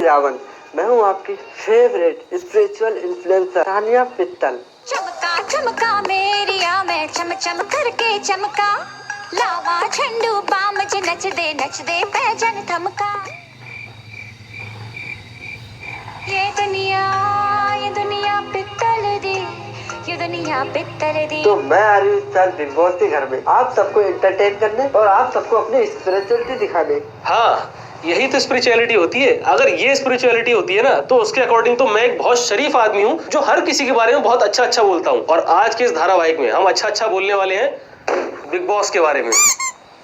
रावण, मैं हूँ आपकी favourite spiritual influencer Tania Mittal. चमका चमका मेरिया मैं चम चम करके चमका, लावा झंडू बाम ज नच दे पैजन थमका। ये दुनिया पित्तल दी, ये दुनिया पित्तल दी। तो मैं आ रही हूँ इस साल बिग बॉस के घर में आप सबको एंटरटेन करने और आप सबको अपनी स्पिरिचुअलिटी दिखाने। हाँ, यही तो स्पिरिचुअलिटी होती है। अगर ये स्पिरिचुअलिटी होती है ना, तो उसके अकॉर्डिंग तो मैं एक बहुत शरीफ आदमी हूँ जो हर किसी के बारे में बहुत अच्छा बोलता हूँ। और आज के इस धारावाहिक में हम अच्छा बोलने वाले हैं बिग बॉस के बारे में।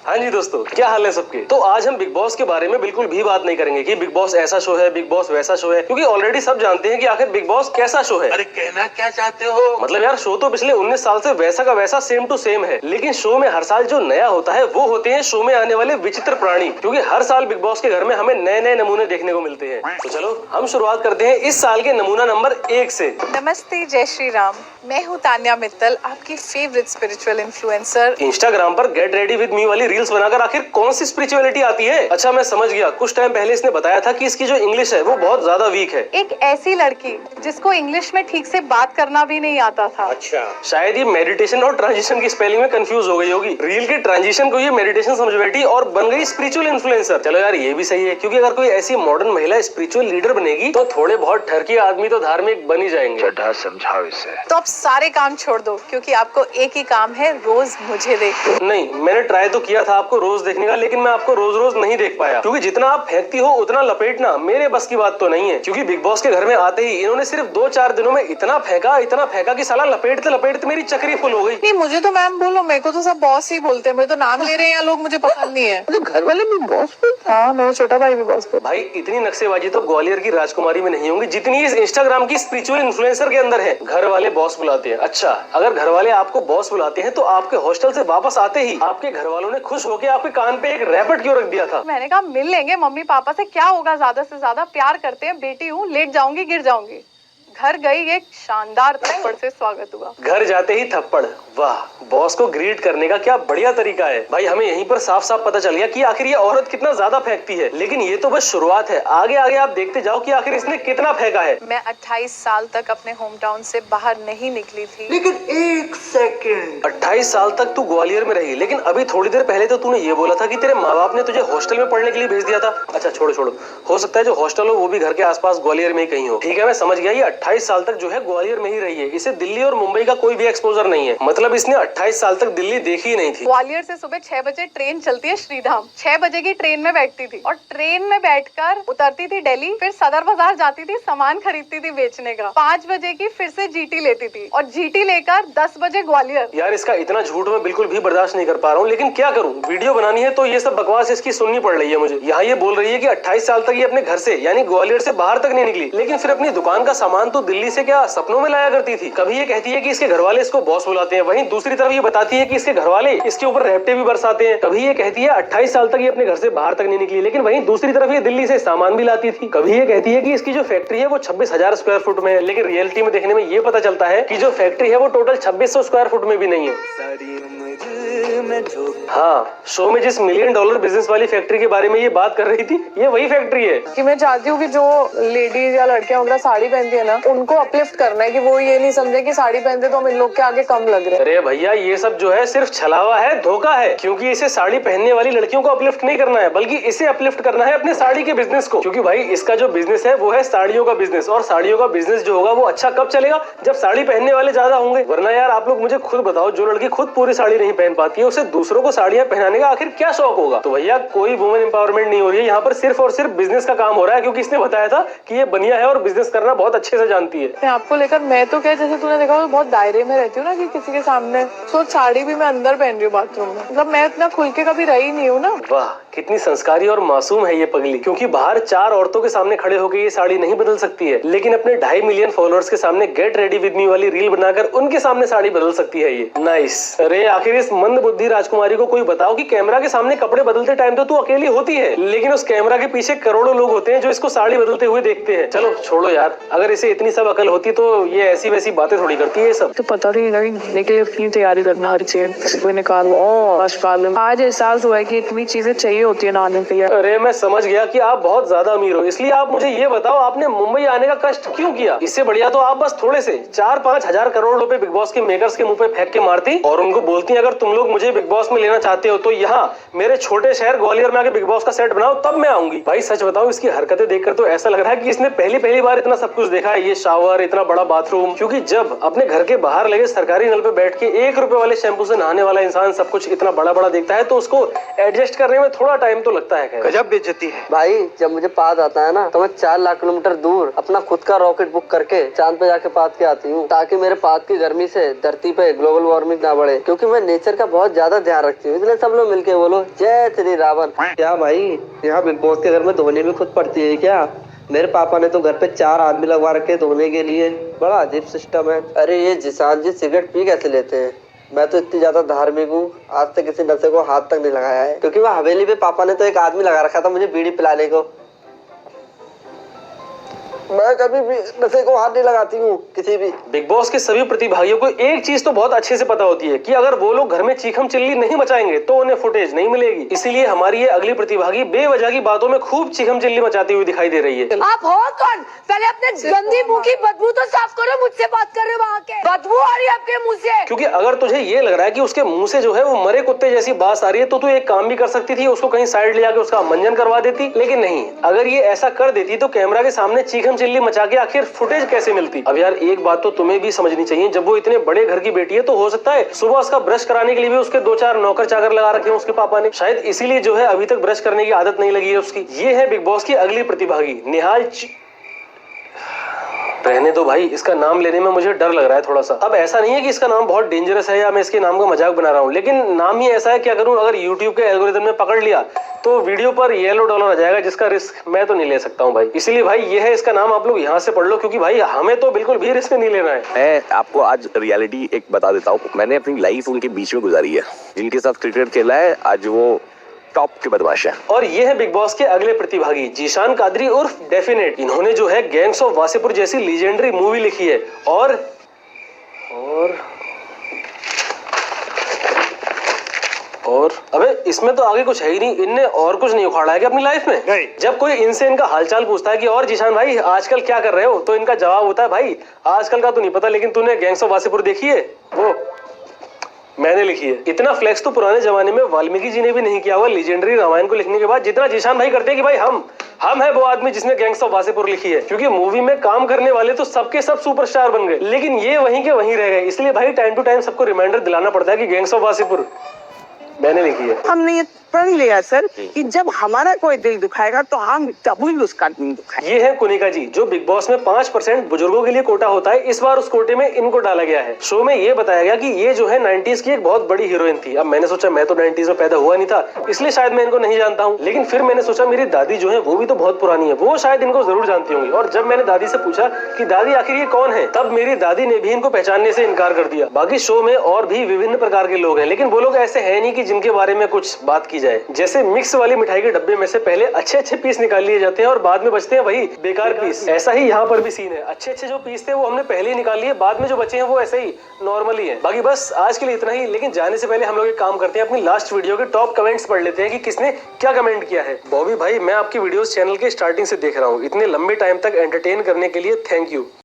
हाँ जी दोस्तों, क्या हाल है सबके। तो आज हम बिग बॉस के बारे में बिल्कुल भी बात नहीं करेंगे कि बिग बॉस ऐसा शो है, बिग बॉस वैसा शो है, क्योंकि ऑलरेडी सब जानते हैं कि आखिर बिग बॉस कैसा शो है। अरे कहना क्या चाहते हो? मतलब यार, शो तो पिछले 19 साल से वैसा का वैसा सेम टू सेम है, लेकिन शो में हर साल जो नया होता है वो होते हैं शो में आने वाले विचित्र प्राणी। क्योंकि हर साल बिग बॉस के घर में हमें नए नए नमूने देखने को मिलते हैं। तो चलो हम शुरुआत करते हैं इस साल के नमूना नंबर 1 से। नमस्ते, जय श्री राम। मैं हूँ तान्या मित्तल, आपकी फेवरेट स्पिरिचुअल इन्फ्लुएंसर। इंस्टाग्राम पर गेट रेडी विद मी वाली रील्स बनाकर आखिर कौन सी स्पिरिचुअलिटी आती है? अच्छा, मैं समझ गया। कुछ टाइम पहले इसने बताया था कि इसकी जो इंग्लिश है वो बहुत ज्यादा वीक है। एक ऐसी लड़की जिसको इंग्लिश में ठीक से बात करना भी नहीं आता था। अच्छा, शायद ये मेडिटेशन और ट्रांजिशन की स्पेलिंग में कंफ्यूज हो गई होगी। रील के ट्रांजिशन को ये मेडिटेशन समझ बैठी और बन गई स्पिरिचुअल इन्फ्लुएंसर। चलो यार, ये भी सही है, क्योंकि अगर कोई ऐसी मॉडर्न महिला स्पिरिचुअल लीडर बनेगी तो थोड़े बहुत ठरकी आदमी तो धार्मिक बन ही जाएंगे। समझाओ इसे। तो अब सारे काम छोड़ दो, क्योंकि आपको एक ही काम है, रोज मुझे देखो। नहीं, मैंने ट्राई तो किया था आपको रोज देखने का, लेकिन मैं आपको रोज रोज नहीं देख पाया, क्योंकि जितना आप फेंकती हो उतना लपेटना मेरे बस की बात तो नहीं है। क्योंकि बिग बॉस के घर में आते ही इन्होंने सिर्फ 2-4 दिनों में इतना फेंका कि साला लपेटते लपेटते मेरी चक्री फुल हो गई। नहीं, मुझे तो मैम बोलो, मेरे को तो सब बॉस ही बोलते हैं। मेरे तो नाम ले रहे हैं लोग, मुझे पसंद नहीं है। तो घर वाले भी बॉस बोलते हैं? हाँ, मेरा छोटा भाई भी बॉस बोलता भाई, इतनी नक्शेबाजी तो ग्वालियर की राजकुमारी में नहीं होंगी जितनी इस इंस्टाग्राम की स्पिरिचुअल इन्फ्लुएंसर के अंदर है। घर वाले बॉस बुलाते हैं। अच्छा, अगर घर वाले आपको बॉस बुलाते हैं तो आपके हॉस्टल से वापस आते ही आपके घर वालों ने खुश होकर आपके कान पे एक रैपट क्यों रख दिया था? मैंने कहा मिल लेंगे मम्मी पापा से, क्या होगा, ज्यादा से ज्यादा प्यार करते हैं, बेटी हूँ, लेट जाऊंगी गिर जाऊंगी। घर गई, एक शानदार थप्पड़ से स्वागत हुआ। घर जाते ही थप्पड़। वाह, बॉस को ग्रीट करने का क्या बढ़िया तरीका है। भाई, हमें यहीं पर साफ साफ पता चल गया कि आखिर ये औरत कितना ज्यादा फेंकती है। लेकिन ये तो बस शुरुआत है, आगे आगे आप देखते जाओ कि आखिर इसने कितना फेंका है। मैं 28 साल तक अपने होम टाउन से बाहर नहीं निकली थी। लेकिन एक सेकंड, 28 साल तक तू ग्वालियर में रही, लेकिन अभी थोड़ी देर पहले तो तूने ये बोला था कि तेरे माँ बाप ने तुझे हॉस्टल में पढ़ने के लिए भेज दिया था। अच्छा छोड़ो, हो सकता है जो हॉस्टल हो वो भी घर के आसपास ग्वालियर में ही कहीं हो। ठीक है, मैं समझ गया, ये 28 साल तक जो है ग्वालियर में ही रही है। इसे दिल्ली और मुंबई का कोई भी एक्सपोजर नहीं है। मतलब इसने 28 साल तक दिल्ली देखी ही नहीं थी। ग्वालियर से सुबह 6 बजे ट्रेन चलती है श्रीधाम। 6 बजे की ट्रेन में बैठती थी और ट्रेन में बैठकर उतरती थी दिल्ली, फिर सदर बाजार जाती थी, सामान खरीदती थी बेचने का। 5 बजे की फिर से जीटी लेती थी और जीटी लेकर 10 बजे ग्वालियर। यार, इसका इतना झूठ मैं बिल्कुल भी बर्दाश्त नहीं कर पा रहा हूँ, लेकिन क्या करूँ, वीडियो बनानी है तो ये सब बकवास इसकी सुननी पड़ रही है मुझे। यहाँ ये बोल रही है कि 28 साल तक ये अपने घर से यानी ग्वालियर से बाहर तक नहीं निकली, लेकिन फिर अपनी दुकान का सामान तो दिल्ली से क्या सपनों में लाया करती थी। कभी ये कहती है कि इसके घर वाले इसको बॉस बुलाते हैं, वहीं दूसरी तरफ ये बताती है कि इसके घर वाले इसके ऊपर रैपटे भी बरसाते हैं। कभी ये कहती है 28 साल तक ये अपने घर से बाहर तक नहीं निकली, लेकिन वहीं दूसरी तरफ ये दिल्ली से सामान भी लाती थी। कभी ये कहती है कि इसकी जो फैक्ट्री है वो 26,000 स्क्वायर फुट में है, लेकिन रियलिटी में देखने में ये पता चलता है कि जो फैक्ट्री है वो टोटल 2600 स्क्वायर फुट में भी नहीं है। हाँ, शो में जिस $1 मिलियन बिजनेस वाली फैक्ट्री के बारे में ये बात कर रही थी, ये वही फैक्ट्री है। कि मैं चाहती हूँ कि जो लेडीज या लड़कियां वगैरह साड़ी पहनती है ना, उनको अपलिफ्ट करना है, कि वो ये नहीं समझे कि साड़ी पहनते तो हम इन लोग के आगे कम लग रहे हैं। अरे भैया, ये सब जो है सिर्फ छलावा है, धोखा है। क्योंकि इसे साड़ी पहनने वाली लड़कियों को अपलिफ्ट नहीं करना है, बल्कि इसे अपलिफ्ट करना है अपने साड़ी के बिजनेस को। क्योंकि भाई, इसका जो बिजनेस है वो है साड़ियों का बिजनेस, और साड़ियों का बिजनेस जो होगा वो अच्छा कब चलेगा, जब साड़ी पहनने वाले ज्यादा होंगे। वरना यार, आप लोग मुझे खुद बताओ, जो लड़की खुद पूरी साड़ी नहीं पहन पाती है, उसे दूसरों को साड़ियां पहनाने का आखिर क्या शौक होगा। तो भैया, कोई वुमेन एम्पावरमेंट नहीं हो रही है यहाँ पर, सिर्फ और सिर्फ बिजनेस का काम हो रहा है। क्योंकि इसने बताया था कि ये बनिया है और बिजनेस करना बहुत अच्छे से जानती है। आपको लेकर मैं तो क्या, जैसे तूने देखा तो बहुत दायरे में रहती हूँ ना, कि किसी के सामने सोच, साड़ी भी मैं अंदर पहन रही हूँ बाथरूम में। मतलब मैं इतना खुल के कभी रही नहीं हूँ ना। वाह, कितनी संस्कारी और मासूम है ये पगली। क्योंकि बाहर 4 औरतों के सामने खड़े होकर ये साड़ी नहीं बदल सकती है, लेकिन अपने 2.5 मिलियन फॉलोअर्स के सामने गेट रेडी विद मी वाली रील बनाकर उनके सामने साड़ी बदल सकती है ये। नाइस। अरे आखिर इस मंदबुद्धि राजकुमारी को कोई बताओ कि कैमरा के सामने कपड़े बदलते टाइम तो तू अकेली होती है, लेकिन उस कैमरा के पीछे करोड़ों लोग होते हैं जो इसको साड़ी बदलते हुए देखते हैं। चलो छोड़ो यार, अगर इसे इतनी सब अकल होती तो ये ऐसी वैसी बातें थोड़ी करती है। सब तो पता नहीं निकले अपनी तैयारी करना, हर चीज निकालो आज एहसास हुआ है कि इतनी चीजें चाहिए होती है नहाने के लिए। अरे मैं समझ गया कि आप बहुत ज्यादा अमीर हो, इसलिए आप मुझे ये बताओ आपने मुंबई आने का कष्ट क्यों किया? इससे बढ़िया तो आप बस थोड़े से 4-5 हजार करोड़ रुपए बिग बॉस के मेकर्स के मुंह पे फेंक के मारती और उनको बोलती अगर तुम लोग मुझे बिग बॉस में लेना चाहते हो तो यहाँ मेरे छोटे शहर ग्वालियर में आके बिग बॉस का सेट बनाओ, तब मैं आऊंगी। भाई सच बताओ, इसकी हरकतें देखकर तो ऐसा लग रहा है कि इसने पहली बार इतना सब कुछ देखा है, ये शावर, इतना बड़ा बाथरूम। क्योंकि जब अपने घर के बाहर लगे सरकारी नल पे बैठ के 1 रुपए वाले शैम्पू से नहाने वाला इंसान सब कुछ इतना बड़ा देखता है तो उसको एडजस्ट करने में थोड़ा टाइम तो लगता है। गजब बेइज्जती है भाई जब मुझे पाद आता है ना तो मैं 4 लाख किलोमीटर दूर अपना खुद का रॉकेट बुक करके चांद पे जाके पाद के आती हूँ, ताकि मेरे पाद की गर्मी से धरती पे ग्लोबल वार्मिंग ना बढ़े। क्योंकि मैं नेचर का बहुत ज्यादा ध्यान रखती हूँ, इसलिए सब लोग मिलके बोलो जय श्री रावण। क्या भाई यहाँ बिग बॉस के घर में धोने भी खुद पड़ती है क्या? मेरे पापा ने तो घर पे 4 आदमी लगवा रखे धोने के लिए, बड़ा अजीब सिस्टम है। अरे ये जिसान जी सिगरेट पी कैसे लेते हैं? मैं तो इतनी ज्यादा धार्मिक हूँ, आज तक किसी नशे को हाथ तक नहीं लगाया है। क्योंकि मैं हवेली पे पापा ने तो एक आदमी लगा रखा था मुझे बीड़ी पिलाने को। मैं कभी भी नशे को हाथ नहीं लगाती हूँ किसी भी। बिग बॉस के सभी प्रतिभागियों को एक चीज तो बहुत अच्छे से पता होती है कि अगर वो लोग घर में चीखम चिल्ली नहीं मचाएंगे तो उन्हें फुटेज नहीं मिलेगी। इसीलिए हमारी ये अगली प्रतिभागी बेवजह की बातों में खूब चीखम चिल्ली मचाती हुई दिखाई दे रही है। आप हो कौन? पहले अपने गंदी मुंह की बदबू तो साफ करो, मुझसे बात कर रहे हो वहाँ के। बदबू आ रही है आपके मुंह से। क्योंकि अगर तुझे ये लग रहा है कि उसके मुंह से जो है वो मरे कुत्ते जैसी बात आ रही है तो तू एक काम भी कर सकती थी, उसको कहीं साइड ले जाकर उसका मंजन करवा देती। लेकिन नहीं, अगर ये ऐसा कर देती तो कैमरा के सामने चीखम चिल्ली मचा के आखिर फुटेज कैसे मिलती? अब यार एक बात तो तुम्हें भी समझनी चाहिए, जब वो इतने बड़े घर की बेटी है तो हो सकता है सुबह उसका ब्रश कराने के लिए भी उसके 2-4 नौकर चाकर लगा रखे हैं उसके पापा ने, शायद इसीलिए जो है अभी तक ब्रश करने की आदत नहीं लगी है उसकी। ये है बिग बॉस की अगली प्रतिभागी निहाल। रहने दो भाई, इसका नाम लेने में मुझे डर लग रहा है थोड़ा सा। अब ऐसा नहीं है कि इसका नाम बहुत डेंजरस है या मैं इसके नाम का मजाक बना रहा हूँ, लेकिन नाम ही ऐसा है, क्या करूँ? अगर यूट्यूब के एल्गोरिथम ने पकड़ लिया तो वीडियो पर येलो डॉलर आ जाएगा, जिसका रिस्क मैं तो नहीं ले सकता हूँ भाई। इसीलिए भाई ये है इसका नाम, आप लोग यहाँ से पढ़ लो, क्योंकि भाई हमें तो बिल्कुल भी रिस्क नहीं लेना है। मैं आपको आज रियलिटी एक बता देता हूँ। मैंने अपनी लाइफ उनके बीच में गुजारी है, जिनके साथ क्रिकेट खेला है, आज वो टॉप के बदमाश है। और ये है बिग बॉस के अगले प्रतिभागी जीशान कादरी उर्फ डेफिनेट। इन्होंने जो है गैंग्स ऑफ वासेपुर जैसी लीजेंडरी मूवी लिखी है और अबे इसमें तो आगे कुछ है ही नहीं। इनने और कुछ नहीं उखाड़ा है कि अपनी लाइफ में नहीं। जब कोई इनसे इनका हालचाल पूछता है कि और जीशान भाई आजकल क्या कर रहे हो, तो इनका जवाब होता है भाई आजकल का तो नहीं पता, लेकिन तूने गैंग्स ऑफ वासेपुर देखी है? वो मैंने लिखी है। इतना फ्लेक्स तो पुराने जमाने में वाल्मीकि जी ने भी नहीं किया हुआ लीजेंडरी रामायण को लिखने के बाद, जितना जीशान भाई करते हैं कि भाई हम है वो आदमी जिसने गैंग्स ऑफ वासेपुर लिखी है। क्योंकि मूवी में काम करने वाले तो सबके सब सुपरस्टार बन गए, लेकिन ये वहीं के वहीं रह गए। इसलिए भाई टाइम टू टाइम सबको रिमाइंडर दिलाना पड़ता है कि गैंग्स ऑफ वासेपुर मैंने लिखी है। हमने ये प्रण लिया सर कि जब हमारा कोई दिल दुखाएगा तो हम डबल उसका दिल दुखाएंगे। ये है कुनिका जी, जो बिग बॉस में 5% बुजुर्गों के लिए कोटा होता है, इस बार उस कोटे में इनको डाला गया है। शो में ये बताया गया कि ये जो है 90s की एक बहुत बड़ी हीरोइन थी। अब मैंने सोचा मैं तो 90s में पैदा हुआ नहीं था, इसलिए शायद मैं इनको नहीं जानता हूँ। लेकिन फिर मैंने सोचा मेरी दादी जो है वो भी तो बहुत पुरानी है, वो शायद इनको जरूर जानती होंगी। और जब मैंने दादी से पूछा कि दादी आखिर ये कौन है, तब मेरी दादी ने भी इनको पहचानने से इनकार कर दिया। बाकी शो में और भी विभिन्न प्रकार के लोग हैं, लेकिन वो लोग ऐसे है नहीं कि जिनके बारे में कुछ बात की जाए। जैसे मिक्स वाली मिठाई के डब्बे में से पहले अच्छे पीस निकाल लिए जाते हैं और बाद में बचते हैं वही बेकार पीस। ऐसा ही यहाँ पर भी सीन है, अच्छे जो पीस थे वो हमने पहले ही निकाल लिए, बाद में जो बचे हैं वो ऐसे ही नॉर्मली है। बाकी बस आज के लिए इतना ही, लेकिन जाने से पहले हम लोग एक काम करते हैं, अपनी लास्ट वीडियो के टॉप कमेंट्स पढ़ लेते हैं कि किसने क्या कमेंट किया है। बॉबी भाई, मैं आपकी वीडियोस चैनल के स्टार्टिंग से देख रहा हूँ, इतने लंबे टाइम तक एंटरटेन करने के लिए थैंक यू।